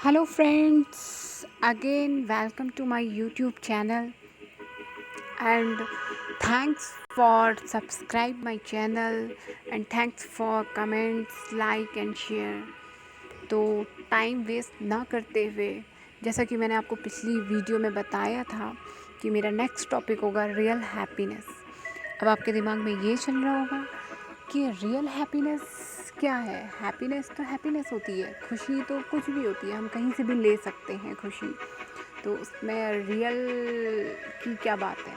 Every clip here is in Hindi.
Hello friends, again welcome to my YouTube channel and thanks for subscribe my channel and thanks for comments, like and share। तो टाइम वेस्ट ना करते हुए जैसा कि मैंने आपको पिछली वीडियो में बताया था कि मेरा नेक्स्ट टॉपिक होगा रियल हैप्पीनेस। अब आपके दिमाग में ये चल रहा होगा कि रियल हैप्पीनेस क्या है। हैप्पीनेस तो हैप्पीनेस होती है, खुशी तो कुछ भी होती है, हम कहीं से भी ले सकते हैं खुशी, तो उसमें रियल की क्या बात है।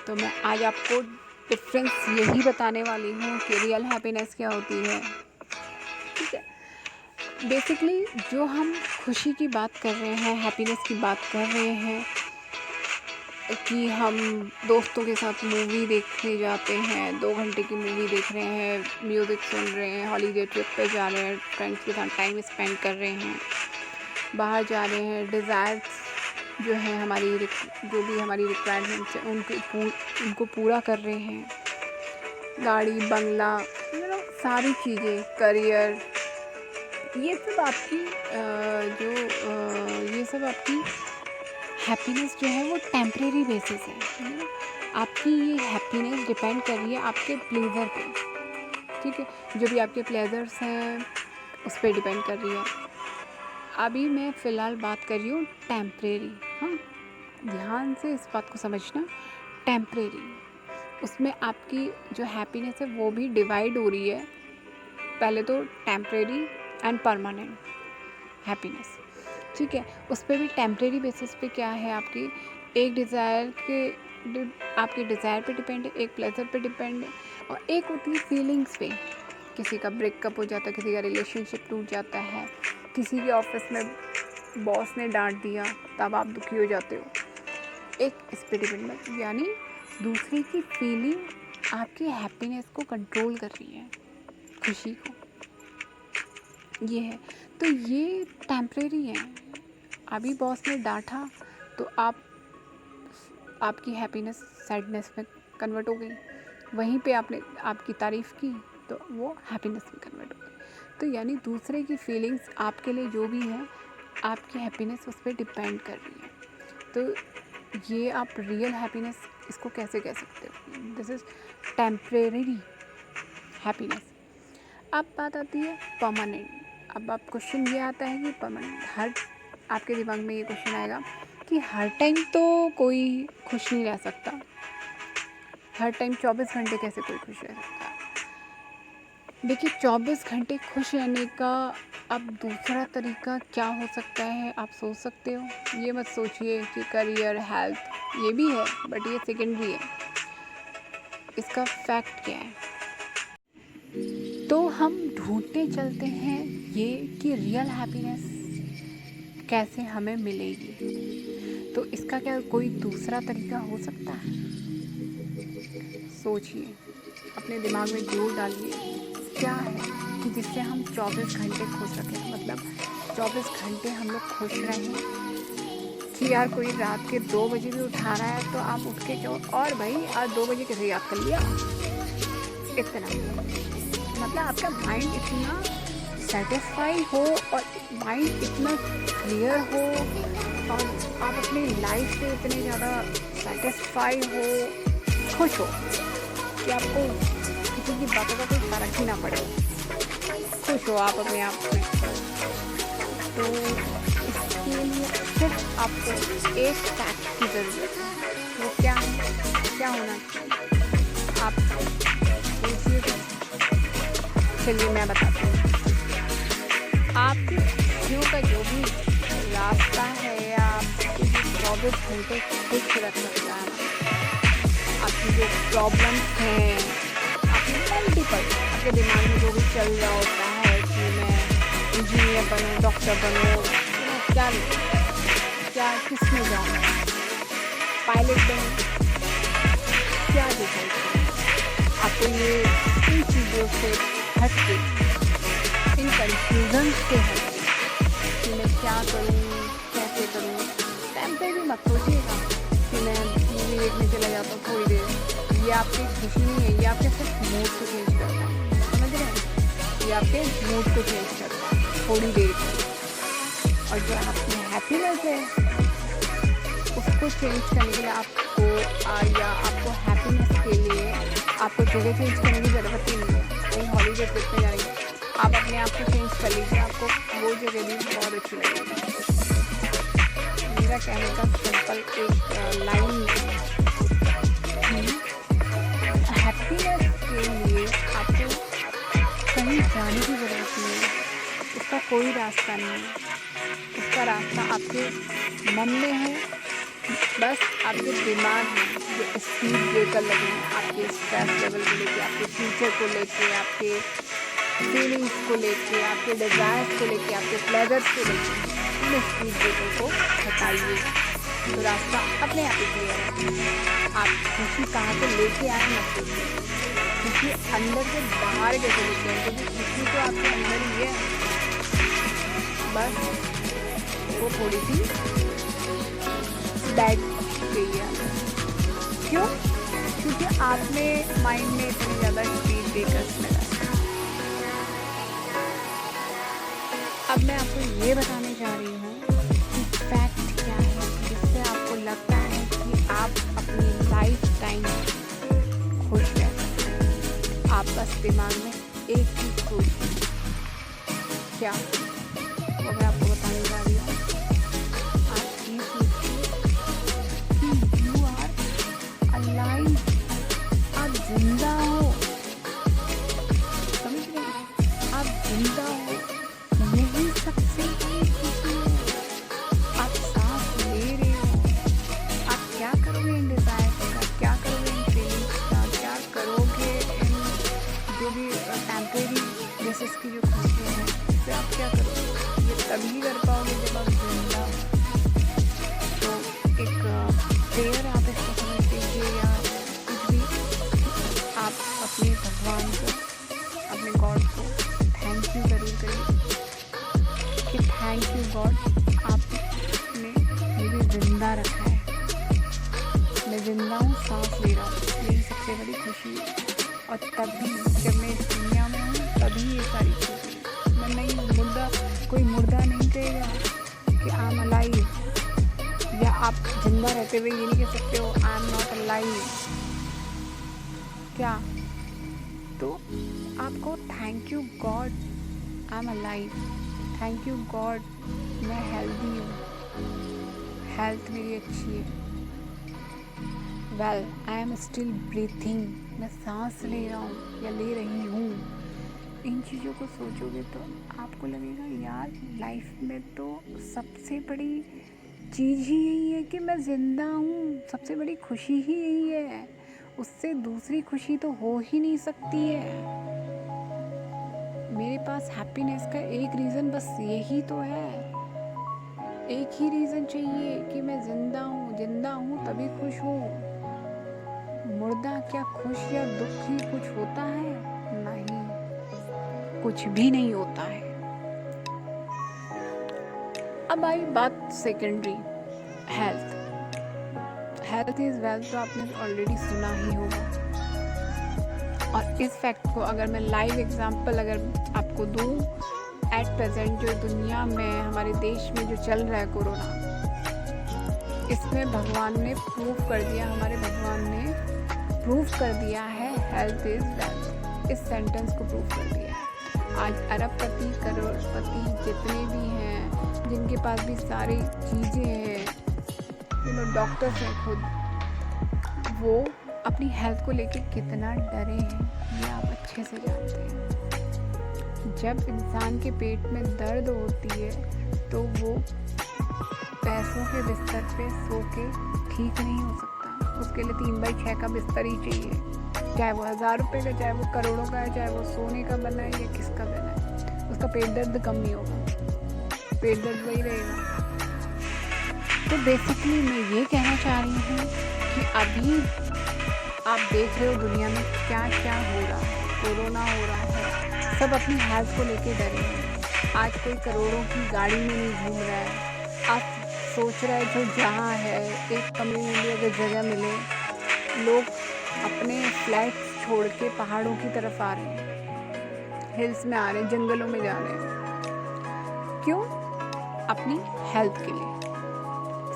तो मैं आज आपको डिफरेंस यही बताने वाली हूँ कि रियल हैप्पीनेस क्या होती है। ठीक है, बेसिकली जो हम खुशी की बात कर रहे हैं, हैप्पीनेस की बात कर रहे हैं कि हम दोस्तों के साथ मूवी देखने जाते हैं, 2 घंटे की मूवी देख रहे हैं, म्यूज़िक सुन रहे हैं, हॉलीडे ट्रिप पे जा रहे हैं, फ्रेंड्स के साथ टाइम स्पेंड कर रहे हैं, बाहर जा रहे हैं, डिज़ायर्स जो है हमारी जो भी हमारी रिक्वायरमेंट्स हैं उनको पूरा कर रहे हैं, गाड़ी बंगला सारी चीज़ें, करियर, ये सब आपकी ये सब आपकी हैप्पीनेस जो है वो टेम्परेरी बेसिस है। आपकी ये हैप्पीनेस डिपेंड कर रही है आपके प्लेजर पे। ठीक है, जो भी आपके प्लेजर्स हैं उस पर डिपेंड कर रही है। अभी मैं फ़िलहाल बात कर रही हूँ टेम्परेरी। हाँ, ध्यान से इस बात को समझना, टेम्परेरी। उसमें आपकी जो हैप्पीनेस है वो भी डिवाइड हो रही है। पहले तो टेम्परेरी एंड परमानेंट हैप्पीनेस। ठीक है, उस पर भी टेम्परेरी बेसिस पे क्या है, आपकी एक आपके डिज़ायर पे डिपेंड है, एक प्लेजर पे डिपेंड है, और एक होती है फीलिंग्स पे। किसी का ब्रेकअप हो जाता है, किसी का रिलेशनशिप टूट जाता है, किसी के ऑफिस में बॉस ने डांट दिया तब आप दुखी हो जाते हो, एक इस पे डिपेंड है। यानी दूसरे की फीलिंग आपकी हैप्पीनेस को कंट्रोल कर रही है, खुशी को, ये है। तो ये टेम्परेरी है। अभी बॉस ने डांटा तो आपकी हैप्पीनेस सैडनेस में कन्वर्ट हो गई, वहीं पे आपने आपकी तारीफ़ की तो वो हैप्पीनेस में कन्वर्ट हो गई। तो यानी दूसरे की फीलिंग्स आपके लिए जो भी है, आपकी हैप्पीनेस उस पर डिपेंड कर रही है। तो ये आप रियल हैप्पीनेस इसको कैसे कह सकते हो, दिस इज़ टेम्परेरी हैप्पीनेस। अब बात आती है परमानेंट। अब आप क्वेश्चन ये आता है कि परमानेंट, हर आपके दिमाग में ये क्वेश्चन आएगा कि हर टाइम तो कोई खुश नहीं रह सकता, हर टाइम 24 घंटे कैसे कोई खुश रह सकता है। देखिए, 24 घंटे खुश रहने का अब दूसरा तरीका क्या हो सकता है, आप सोच सकते हो। ये मत सोचिए कि करियर, हेल्थ ये भी है, बट ये सेकेंडरी है। इसका फैक्ट क्या है, तो हम ढूंढते चलते हैं ये कि रियल हैप्पीनेस कैसे हमें मिलेगी। तो इसका क्या कोई दूसरा तरीका हो सकता है? सोचिए, अपने दिमाग में जोर डालिए, क्या है कि जिससे हम 24 घंटे खुश रखें। मतलब 24 घंटे हम लोग खुश रहें कि यार कोई रात के 2 बजे भी उठा रहा है तो आप उठ के क्यों, और भाई आज 2 बजे कैसे याद कर लिया, इतना। मतलब आपका माइंड इतना सेटिस्फाई हो और माइंड इतना क्लियर हो और आप अपनी लाइफ से इतने ज़्यादा सेटिस्फाई हो, खुश हो कि आपको किसी की बातों का कोई फ़र्क ही ना पड़े, खुश हो आप अपने आप में। तो इसके लिए सिर्फ आपको एक फैक्ट की ज़रूरत है। वो क्या है, क्या होना चाहिए, आप सोचिए। चलिए मैं बताती हूँ। आपकी खुशियों का जो भी रास्ता है, या आपको जो 24 घंटे खुश रख सकता है, आपकी जो प्रॉब्लम्स हैं, आपकी मल्टीपल, आपके दिमाग में जो भी चल रहा होता है कि मैं इंजीनियर बनूँ, डॉक्टर बनूँ, क्या क्या किस में जाऊँ, पायलट बनूँ, क्या डिसाइड करूँ, आपको ये इन चीज़ों से हट के, इन कन्फ्यूजन से हट के कि मैं क्या करूँ, कैसे करूँ। टाइम पे भी मत सोचिएगा कि मैं मूवी देखने चला जाता हूँ थोड़ी देर, ये आपकी खुशी नहीं है, ये आपके सिर्फ मूड को चेंज करता है, समझ रहे हैं, ये आपके मूड को चेंज करता है थोड़ी देर के। और जो आपकी हैप्पीनेस है उसको चेंज करने के लिए आपको या आपको हैप्पीनेस के लिए आपको जगह चेंज करने की ज़रूरत ही नहीं है। कहीं हॉलीडे ट्रिप में जाएंगे, आप अपने आप को चेंज कर लीजिए, आपको वो जगह भी बहुत अच्छी लगेगी। मेरा कहने का सिंपल एक लाइन हैप्पीनेस के लिए आपको कहीं जाने की ज़रूरत नहीं है, उसका कोई रास्ता नहीं है। उसका रास्ता आपके मन में है, बस आपके दिमाग में जो स्पीड ब्रेकर लगे हैं आपके स्ट्रेस लेवल को लेके, आपके फ्यूचर को लेके, आपके फीलिंग्स को लेके, आपके डिज़ायर्स को लेके, आपके प्लेजर्स को लेके, उन स्पीड ब्रेकर को हटाइए तो रास्ता अपने आप ही क्लियर है। आप खुशी कहाँ से लेके आए मत सोचिए, खुशी अंदर से बाहर कैसे लेके आए, क्योंकि खुशी तो आपके अंदर ही है, बस वो थोड़ी सी बैठ गई है। क्यों? क्योंकि आपने माइंड में इतनी ज़्यादा स्पीड ब्रेकर्स लगाए। अब मैं आपको ये बताने जा रही हूँ कि फैक्ट क्या है जिससे आपको लगता है कि आप अपनी लाइफ टाइम खुश रह सकते हैं। आप बस दिमाग में एक ही सोचिए, क्या वो मैं आपको बताने जा रही हूँ। आप ये सोचिए कि यू आर अलाइव, आप जिंदा हो, समझ रहे हैं? आप जिंदा हो, यही सबसे बड़ी खुशी है। आप सांस ले रहे हो, आप क्या करोगे इन डिज़ायर्स का, क्या करोगे इन फीलिंग्स का, क्या करोगे इन जो भी टेम्परेरी बेसिस की जो खुशियाँ हैं, इससे आप क्या करोगे? ये तभी कर पाओगे जब आप जिंदा हो। तो एक प्रेयर आप इसको समझ लीजिए या कुछ भी, आप अपने भगवान को, अपने गॉड को थैंक यू ज़रूर करिए कि थैंक यू गॉड, आपने मुझे ज़िंदा रखा है, मैं ज़िंदा हूँ, सांस ले रहा हूँ, मेरी सबसे बड़ी खुशी है। और तभी जब मैं इस दुनिया में हूँ तभी ये सारी खुशी है। मैं नहीं हूँ मुर्दा, कोई मुर्दा नहीं कहेगा कि आई एम अलाइव, या आप जिंदा रहते हुए ये नहीं कह सकते हो आई एम नॉट अलाइव। क्या? तो आपको thank you God I am alive, thank you God मैं हेल्दी हूँ, हेल्थ मेरी अच्छी है, well I am still breathing, मैं सांस ले रहा हूँ या ले रही हूँ। इन चीज़ों को सोचोगे तो आपको लगेगा यार लाइफ में तो सबसे बड़ी चीज़ ही यही है कि मैं ज़िंदा हूँ, सबसे बड़ी खुशी ही यही है, उससे दूसरी खुशी तो हो ही नहीं सकती है। मेरे पास हैप्पीनेस का एक रीज़न बस यही तो है, एक ही रीज़न चाहिए कि मैं ज़िंदा हूँ तभी खुश हूँ। मुर्दा क्या खुश या दुखी कुछ होता है? नहीं, कुछ भी नहीं होता है। अब आई बात सेकेंडरी, हेल्थ इज़ वेल्थ, तो आपने ऑलरेडी सुना ही होगा। और इस फैक्ट को अगर मैं लाइव एग्जांपल अगर आपको दूँ, एट प्रेजेंट जो दुनिया में हमारे देश में जो चल रहा है कोरोना, इसमें भगवान ने प्रूफ कर दिया, हमारे भगवान ने प्रूफ कर दिया है हेल्थ इज़ वेल्थ, इस सेंटेंस को प्रूफ कर दिया है। आज अरबपति करोड़पति जितने भी हैं, जिनके पास भी सारी चीज़ें हैं, डॉक्टर्स हैं खुद, वो अपनी हेल्थ को लेके कितना डरे हैं ये आप अच्छे से जानते हैं। जब इंसान के पेट में दर्द होती है तो वो पैसों के बिस्तर पे सो के ठीक नहीं हो सकता, उसके लिए 3x6 का बिस्तर ही चाहिए, चाहे वो 1000 रुपये का, चाहे वो करोड़ों का है, चाहे वो सोने का बना है या किसका बना है, उसका पेट दर्द कम नहीं होगा, पेट दर्द वही रहेगा। तो बेसिकली मैं ये कहना चाह रही हूँ कि अभी आप देख रहे हो दुनिया में क्या क्या हो रहा है, कोरोना हो रहा है, सब अपनी हेल्थ को लेके डरे हैं। आज कोई करोड़ों की गाड़ी में नहीं घूम रहा है, आप सोच रहा है जो जहाँ है एक कम्युनिटी में अगर जगह मिले, लोग अपने फ्लैट्स छोड़ के पहाड़ों की तरफ आ रहे हैं, हिल्स में आ रहे हैं, जंगलों में जा रहे हैं। क्यों? अपनी हेल्थ के लिए,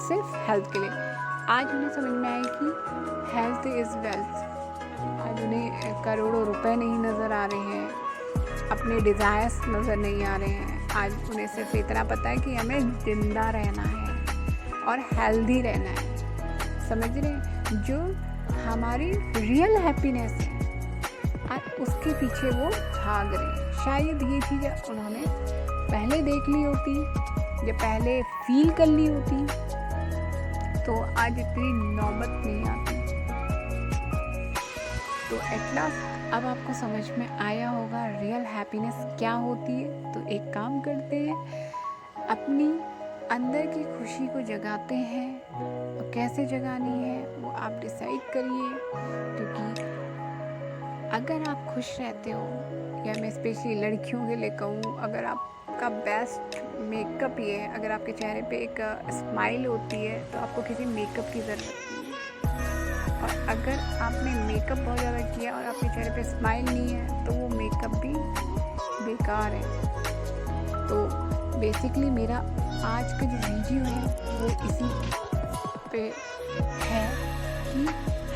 सिर्फ हेल्थ के लिए। आज उन्हें समझ में आया कि हेल्थ इज़ वेल्थ। आज उन्हें करोड़ों रुपए नहीं नज़र आ रहे हैं, अपने डिज़ायर्स नज़र नहीं आ रहे हैं। आज उन्हें सिर्फ इतना पता है कि हमें ज़िंदा रहना है और हेल्दी रहना है। समझ रहे हैं? जो हमारी रियल हैप्पीनेस है, आज उसके पीछे वो भाग रहे हैं। शायद ये चीज़ उन्होंने पहले देख ली होती या पहले फील कर ली होती तो आज इतनी नौबत नहीं आती। तो एट लास्ट अब आपको समझ में आया होगा रियल हैप्पीनेस क्या होती है। तो एक काम करते हैं, अपनी अंदर की खुशी को जगाते हैं और कैसे जगानी है वो आप डिसाइड करिए। क्योंकि अगर आप खुश रहते हो, या मैं स्पेशली लड़कियों के लिए कहूँ, अगर आपका बेस्ट मेकअप ये है, अगर आपके चेहरे पे एक स्माइल होती है तो आपको किसी मेकअप की ज़रूरत नहीं है। और अगर आपने मेकअप बहुत ज़्यादा किया और आपके चेहरे पे स्माइल नहीं है तो वो मेकअप भी बेकार है। तो बेसिकली मेरा आज का जो वीडियो है वो इसी पे है कि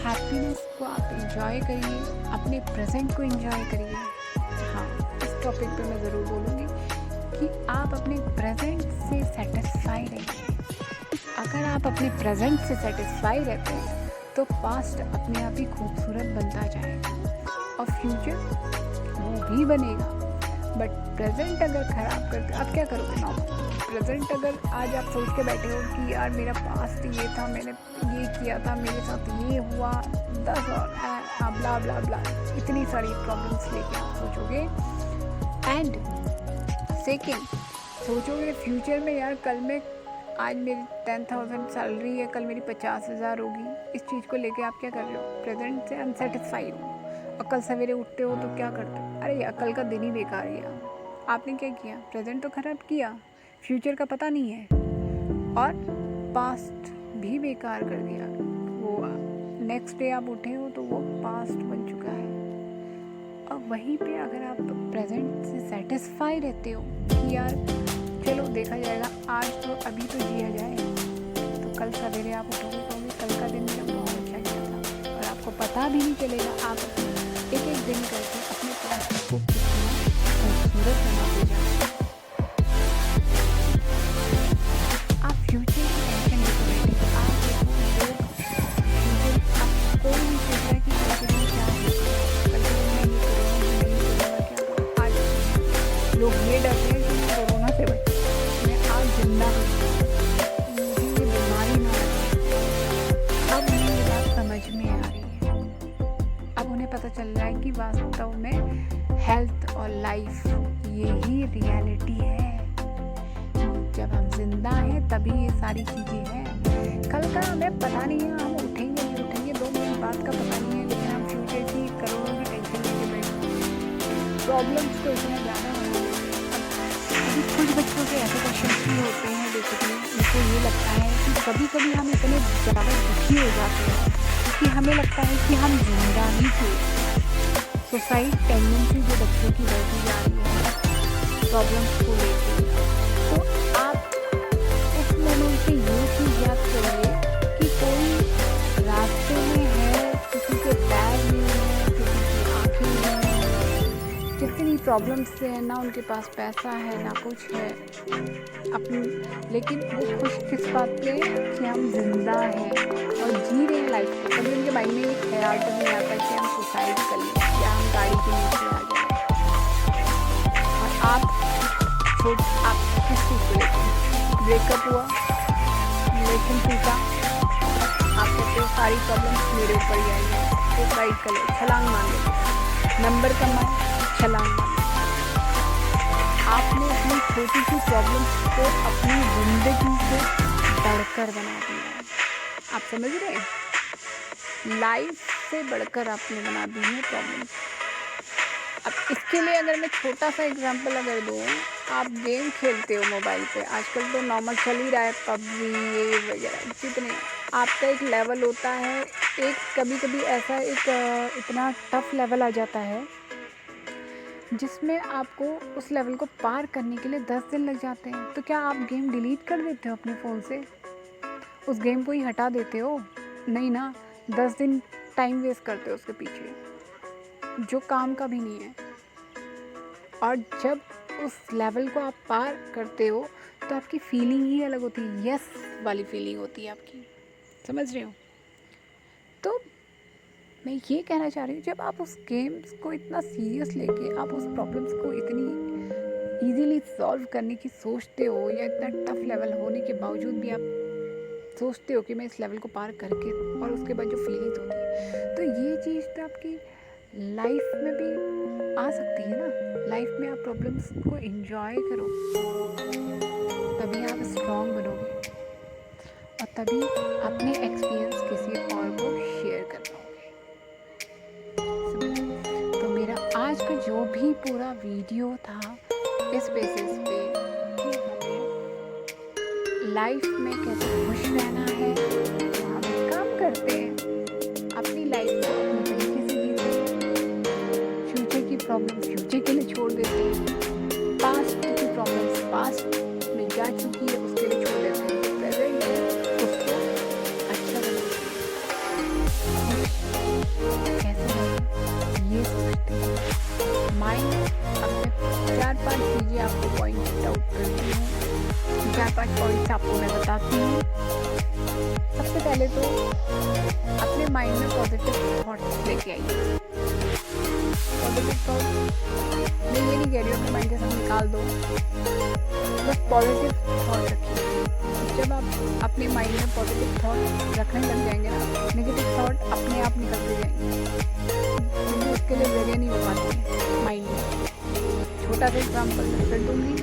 हैप्पीनेस को आप एंजॉय करिए, अपने प्रेजेंट को एंजॉय करिए। हाँ, इस टॉपिक पे मैं ज़रूर बोलूँगी कि आप अपने प्रेजेंट से सेटिस्फाई रहिए। अगर आप अपने प्रेजेंट से सेटिस्फाई रहते हैं तो पास्ट अपने आप ही खूबसूरत बनता जाएगा और फ्यूचर वो भी बनेगा। बट प्रेजेंट अगर ख़राब करते आप क्या करोगे? नॉर्मल प्रेजेंट अगर आज आप सोच के बैठे हो कि यार मेरा पास्ट ये था, मैंने ये किया था, मेरे साथ ये हुआ, 10 और ब्ला ब्ला ब्ला, इतनी सारी प्रॉब्लम्स लेके आप सोचोगे। एंड सेकेंड, सोचोगे फ्यूचर में यार कल में आज मेरी 10,000 सैलरी है, कल मेरी 50,000 होगी। इस चीज़ को लेके आप क्या कर रहे हो? प्रेजेंट से अनसेटिस्फाई हो और कल सवेरे उठते हो तो क्या करते हो? अरे यार कल का दिन ही बेकार गया। आपने क्या किया? प्रेजेंट तो ख़राब किया, फ्यूचर का पता नहीं है और पास्ट भी बेकार कर दिया। वो नेक्स्ट डे आप उठे हो तो वो पास्ट बन चुका है। और वहीं पे अगर आप प्रेजेंट से सेटिस्फाई रहते हो कि यार चलो देखा जाएगा, आज तो अभी तो जिया जाए, तो कल सवेरे आप उठोगे तो कल का दिन मेरा बहुत अच्छा गया था और आपको पता भी नहीं चलेगा। आप एक एक दिन करके अपने पास्ट को कितना खूबसूरत बनाते जाओ। आप फ्यूचर की टेंशन नहीं करेंगे। आप देखो लोग फ्यूचर, आप कोई नहीं सोच रहा कि कल के दिन क्या होगा, कल के दिन मैं ये करूँगा, मैं ये करूँगा, क्या करूँगा। आज लोग ये डरते हैं कि मैं कोरोना से बचूँ, मैं आज जिंदा हूँ, मुझे ये बीमारी ना लगे। अब उन्हें ये बात समझ में आ रही है। अब उन्हें पता चल रहा है कि वास्तव में हेल्थ और लाइफ यही रियलिटी है। जब हम जिंदा हैं तभी ये सारी चीज़ें हैं। कल का हमें पता नहीं है, हम उठेंगे नहीं उठेंगे 2 मिनट बाद का पता नहीं है, लेकिन हम फ्यूचर की करोड़ों की टेंशन लेके बैठे, प्रॉब्लम्स को इतना ज़्यादा बना देते हैं। अभी कुछ बच्चों के ऐसे क्वेश्चन भी होते हैं, बेसिकली उनको ये लगता है कि कभी कभी हम इतने ज़्यादा दुखी हो जाते हैं कि हमें लगता है कि हम जिंदा ही थे। सुसाइड टेंडेंसी जो बच्चों की बढ़ती जा रही है प्रॉब्लम्स को लेकर, तो आप उस मोमेंट पे ये चीज़ याद करिए कि कोई रास्ते में है, किसी के पैर नहीं है, किसी की आँखें नहीं है, जितनी प्रॉब्लम्स से है, ना उनके पास पैसा है ना कुछ है अपनी, लेकिन वो खुश किस बात पे कि हम जिंदा हैं और जी रहे हैं लाइफ को। कभी उनके माइंड में एक ख्याल तो नहीं आता कि हम सुसाइड कर लें या हम गाड़ी के नीचे आ जाए। और आप किस चीज़ को लेते हैं? ब्रेकअप हुआ, रिलेशन टूटा, आप कहते हो सारी प्रॉब्लम्स मेरे ऊपर ही आई है, सुसाइड कर लो, छलांग मार लो, नंबर कमाए, छलांग मार लो। आपने अपनी छोटी सी प्रॉब्लम्स को अपनी ज़िंदगी से बढ़कर बना दिया। आप समझ रहे हैं? लाइफ से बढ़कर आपने बना दी है प्रॉब्लम। अब इसके लिए अगर मैं छोटा सा एग्जांपल अगर दूँ, आप गेम खेलते हो मोबाइल पे, आजकल तो नॉर्मल चल ही रहा है पबजी ये वगैरह, जितने आपका एक लेवल होता है, एक कभी कभी ऐसा एक इतना टफ लेवल आ जाता है जिसमें आपको उस लेवल को पार करने के लिए 10 दिन लग जाते हैं, तो क्या आप गेम डिलीट कर देते हो अपने फ़ोन से? उस गेम को ही हटा देते हो? नहीं ना, 10 दिन टाइम वेस्ट करते हो उसके पीछे, जो काम का भी नहीं है। और जब उस लेवल को आप पार करते हो तो आपकी फीलिंग ही अलग होती है, यस वाली फीलिंग होती है आपकी, समझ रहे हो? तो मैं ये कहना चाह रही हूँ, जब आप उस गेम्स को इतना सीरियस लेके आप उस प्रॉब्लम्स को इतनी इजीली सॉल्व करने की सोचते हो, या इतना टफ लेवल होने के बावजूद भी आप सोचते हो कि मैं इस लेवल को पार करके, और उसके बाद जो फीलिंग्स होती है, तो ये चीज़ तो आपकी लाइफ में भी आ सकती है ना। लाइफ में आप प्रॉब्लम्स को एंजॉय करो, तभी आप स्ट्रॉन्ग बनोगे और तभी अपने एक्सपीरियंस किसी और को शेयर कर पाओगे। तो मेरा आज का जो भी पूरा वीडियो था इस बेसिस पे कि हमें लाइफ में कैसे खुश रहना है, तो हम एक काम करते हैं, अपनी लाइफ को अपने तरीके से जीते हैं, फ्यूचर की प्रॉब्लम फ्यूचर के लिए छोड़ देते हैं, पास्ट की प्रॉब्लम्स पास्ट में जा चुकी है उसके लिए छोड़ देते हैं, प्रेजेंट है उसको अच्छा बनाते हैं। कैसे रहें ये सोचते हैं। माइंड अब मैं 4-5 चीज़ें आपको पॉइंट आउट करती हूँ, 4-5 पॉइंट्स आपको मैं बताती हूँ। सबसे पहले तो अपने माइंड में पॉजिटिव थॉट्स लेके आइए। पॉजिटिव थॉट मैं ये नहीं कह रही हूँ अपने माइंड से सब निकाल दो, बस पॉजिटिव थॉट रखिए। जब आप अपने माइंड में पॉजिटिव थॉट रखने लग जाएंगे ना, नेगेटिव थॉट अपने आप निकलते जाएंगे, क्योंकि उसके लिए जगह नहीं हो पाती माइंड में। छोटा सा एग्जाम्पल मैं फिर दूँगी।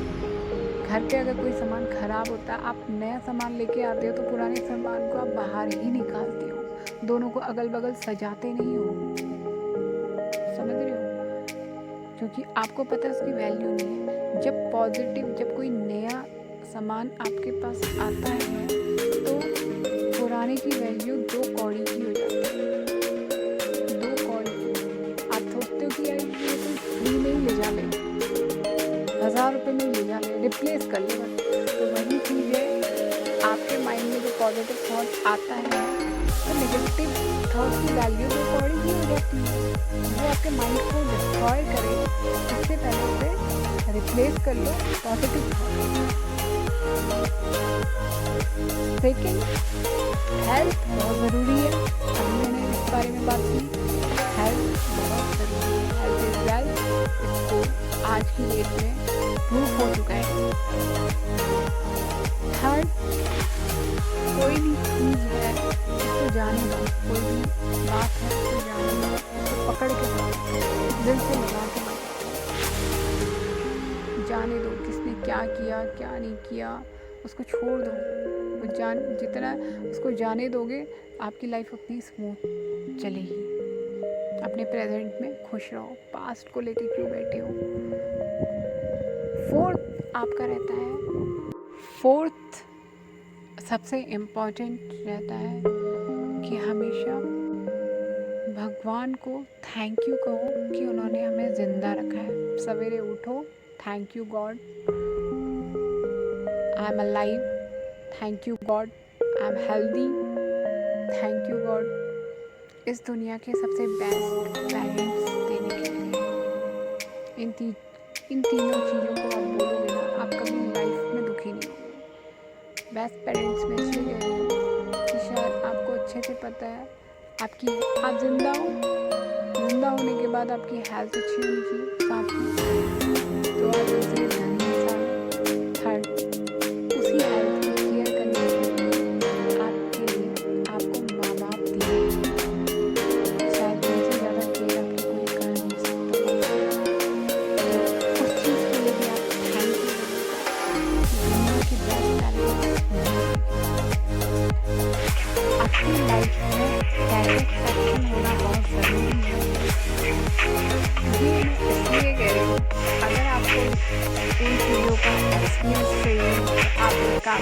घर पे अगर कोई सामान ख़राब होता है, आप नया सामान लेके आते हो तो पुराने सामान को आप बाहर ही निकालते हो, दोनों को अगल बगल सजाते नहीं हो, समझ रहे हो? क्योंकि आपको पता है उसकी वैल्यू नहीं है। जब कोई नया सामान आपके पास आता है तो पुराने की वैल्यू 2 कौड़ी की हो जाती है, 2 कौड़ी। आप सोचते हो कि यार ये तो फ्री में ही ले जा ले, 1000 रुपये में ले जा ले, रिप्लेस कर ले बस। तो वही चीज़ है, आपके माइंड में जो पॉजिटिव थॉट आता है तो नेगेटिव थॉट की वैल्यू 2 कौड़ी की हो जाती है। वो आपके माइंड को डिस्ट्रॉय करे उससे पहले उसे रिप्लेस कर लो पॉजिटिव थॉट। सेकेंड, हेल्थ बहुत ज़रूरी है। अभी मैंने इस बारे में बात की, हेल्थ बहुत ज़रूरी है। हेल्थ इज़ वेल्थ, इसको आज की डेट में प्रूफ हो चुका है। थर्ड, कोई भी चीज़ है उसको जाने दो, कोई भी बात है उसको जाने दो, उसको पकड़ के दिल से लगा के जाने दो, किसने क्या किया क्या नहीं किया उसको छोड़ दो। वो जितना उसको जाने दोगे आपकी लाइफ उतनी स्मूथ चलेगी। अपने प्रेजेंट में खुश रहो, पास्ट को लेके क्यों बैठे हो। फोर्थ आपका रहता है, फोर्थ सबसे इम्पोर्टेंट रहता है कि हमेशा भगवान को थैंक यू कहो कि उन्होंने हमें ज़िंदा रखा है। सवेरे उठो, thank you God I am alive, thank you God I am healthy, thank you God इस दुनिया के सबसे बेस्ट पेरेंट्स देने के लिए। इन तीनों चीज़ों को आप बोलोगे ना, आप कभी लाइफ में दुखी नहीं होगे। बेस्ट पेरेंट्स में इसलिए कह रही हूँ कि शायद आपको अच्छे से पता है आप जिंदा हो, जिंदा होने के बाद आपकी हेल्थ अच्छी होनी चाहिए, साथ में तो आप उनसे धनी इंसान। थर्ड, उसी हेल्थ की केयर करने के लिए आपके लिए आपको माँ बाप दिए, शायद उनसे ज़्यादा केयर आपकी कोई कर नहीं सकता। तो उस चीज़ के लिए भी आप थैंक यू दुनिया की बेस्ट पेरेंट्स। अपनी लाइफ में सैटिस्फैक्शन होना बहुत ज़रूरी है। ये मैं इसलिए कह रही हूँ, अगर आपको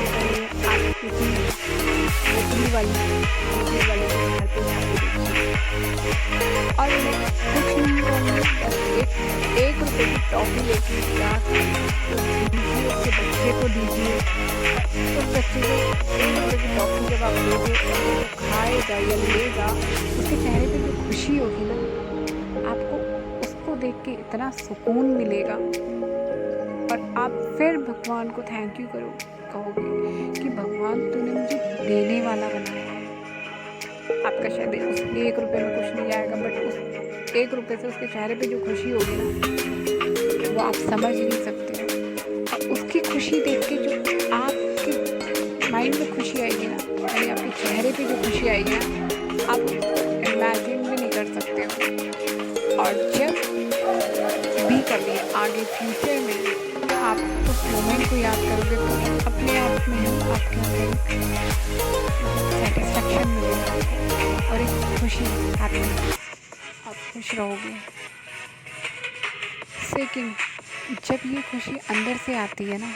ये करिए, आप किसी बेकरी वाले के घर पे जाके देखिए और मैं कुछ नहीं कहूँगी, बस एक रुपये की टॉफ़ी लेके जाके तो दीजिए, उसके बच्चे को दीजिए। उस बच्चे को 1 रुपये की टॉफ़ी जब आप दोगे और वो खाएगा या लेगा, उसके चेहरे पे जो खुशी होगी ना, आपको उसको देख के इतना सुकून मिलेगा और आप फिर भगवान को थैंक यू कहोगे कि भगवान तूने मुझे देने वाला बनाया। आपका शायद उस 1 रुपये में कुछ नहीं जाएगा, बट उस 1 रुपये से उसके चेहरे पे जो खुशी होगी ना, वो आप समझ नहीं सकते हो। और उसकी खुशी देख के जो आपके माइंड में खुशी आएगी ना, यानी आपके चेहरे पे जो खुशी आएगी ना, आप इमेजिन भी नहीं कर सकते हो। और जब भी कभी आगे फ्यूचर में आप उस मोमेंट को याद करोगे तो अपने आप में ही आपके अंदर सेटिस्फेक्शन मिलेगा और एक खुशी, हैप्पीनेस, आप खुश रहोगे। सेकंड, जब ये खुशी अंदर से आती है ना,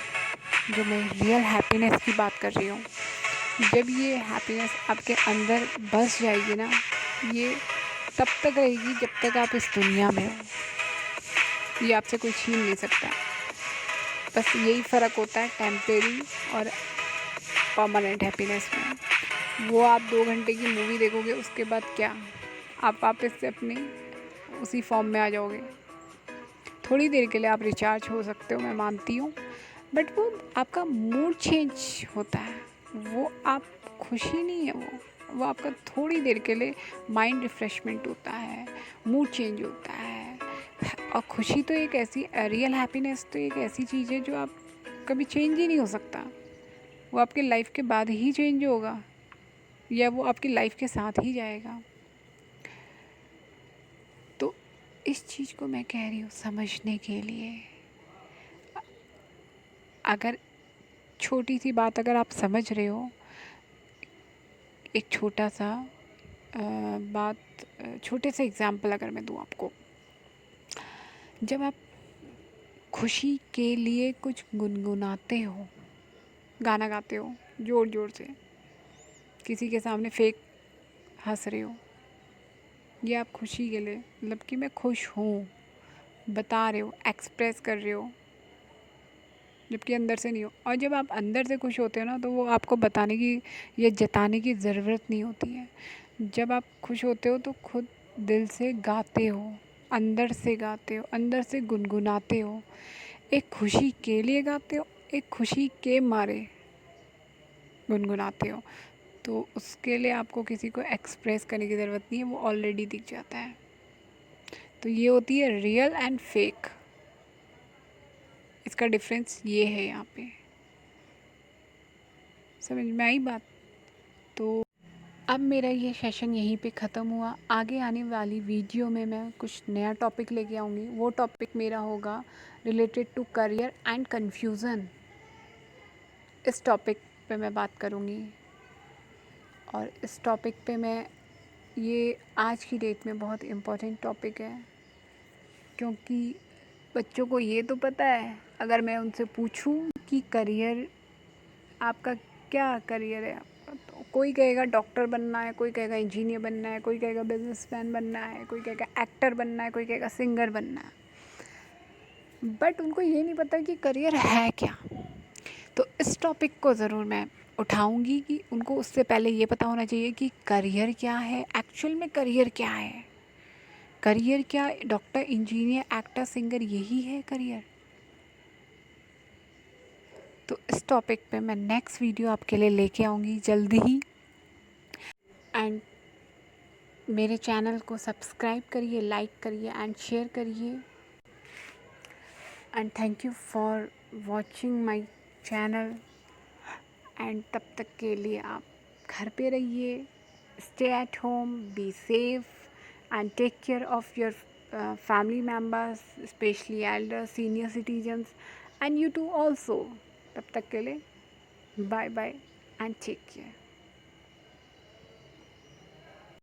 जो मैं रियल हैप्पीनेस की बात कर रही हूँ, जब ये हैप्पीनेस आपके अंदर बस जाएगी ना, ये तब तक रहेगी जब तक आप इस दुनिया में हो। ये आपसे कोई छीन नहीं सकता। बस यही फ़र्क होता है टेम्परेरी और परमानेंट हैप्पीनेस में। वो आप 2 घंटे की मूवी देखोगे, उसके बाद क्या, आप वापस से अपनी उसी फॉर्म में आ जाओगे। थोड़ी देर के लिए आप रिचार्ज हो सकते हो, मैं मानती हूँ, बट वो आपका मूड चेंज होता है, वो आप खुशी नहीं है, वो आपका थोड़ी देर के लिए माइंड रिफ़्रेशमेंट होता है, मूड चेंज होता है। और खुशी तो एक ऐसी, रियल हैप्पीनेस तो एक ऐसी चीज़ है जो आप कभी चेंज ही नहीं हो सकता। वो आपके लाइफ के बाद ही चेंज होगा या वो आपकी लाइफ के साथ ही जाएगा। तो इस चीज़ को मैं कह रही हूँ समझने के लिए। अगर छोटी सी बात अगर आप समझ रहे हो, एक छोटा सा छोटे से एग्ज़ाम्पल अगर मैं दूँ आपको, जब आप खुशी के लिए कुछ गुनगुनाते हो, गाना गाते हो ज़ोर ज़ोर से, किसी के सामने फेक हंस रहे हो, ये आप खुशी के लिए, मतलब कि मैं खुश हूँ बता रहे हो, एक्सप्रेस कर रहे हो, जबकि अंदर से नहीं हो। और जब आप अंदर से खुश होते हो ना, तो वो आपको बताने की या जताने की ज़रूरत नहीं होती है। जब आप खुश होते हो तो खुद दिल से गाते हो, अंदर से गाते हो, अंदर से गुनगुनाते हो, एक खुशी के लिए गाते हो, एक खुशी के मारे गुनगुनाते हो। तो उसके लिए आपको किसी को एक्सप्रेस करने की ज़रूरत नहीं है, वो ऑलरेडी दिख जाता है। तो ये होती है रियल एंड फेक, इसका डिफरेंस ये है यहाँ पे। समझ में आई बात? तो अब मेरा ये सेशन यहीं पे ख़त्म हुआ। आगे आने वाली वीडियो में मैं कुछ नया टॉपिक लेके आऊँगी। वो टॉपिक मेरा होगा related to career and confusion. इस टॉपिक पे मैं बात करूँगी और इस टॉपिक पे मैं, ये आज की डेट में बहुत इम्पोर्टेंट टॉपिक है, क्योंकि बच्चों को ये तो पता है, अगर मैं उनसे पूछूं कि करियर, आपका क्या करियर है, तो कोई कहेगा डॉक्टर बनना है, कोई कहेगा इंजीनियर बनना है, कोई कहेगा बिजनेसमैन बनना है, कोई कहेगा एक्टर बनना है, कोई कहेगा सिंगर बनना है, बट उनको ये नहीं पता कि करियर है क्या। तो इस टॉपिक को ज़रूर मैं उठाऊंगी कि उनको उससे पहले ये पता होना चाहिए कि करियर क्या है, एक्चुअल में करियर क्या है। करियर क्या, डॉक्टर, इंजीनियर, एक्टर, सिंगर, यही है करियर? तो इस टॉपिक पे मैं नेक्स्ट वीडियो आपके लिए लेके आऊँगी जल्दी ही। एंड मेरे चैनल को सब्सक्राइब करिए, लाइक करिए एंड शेयर करिए। And thank you for watching my channel. And तब तक के लिए आप घर पे रहिए, stay at home, be safe and take care of your family members, especially elders, senior citizens, and you too also. तब तक के लिए bye bye and take care.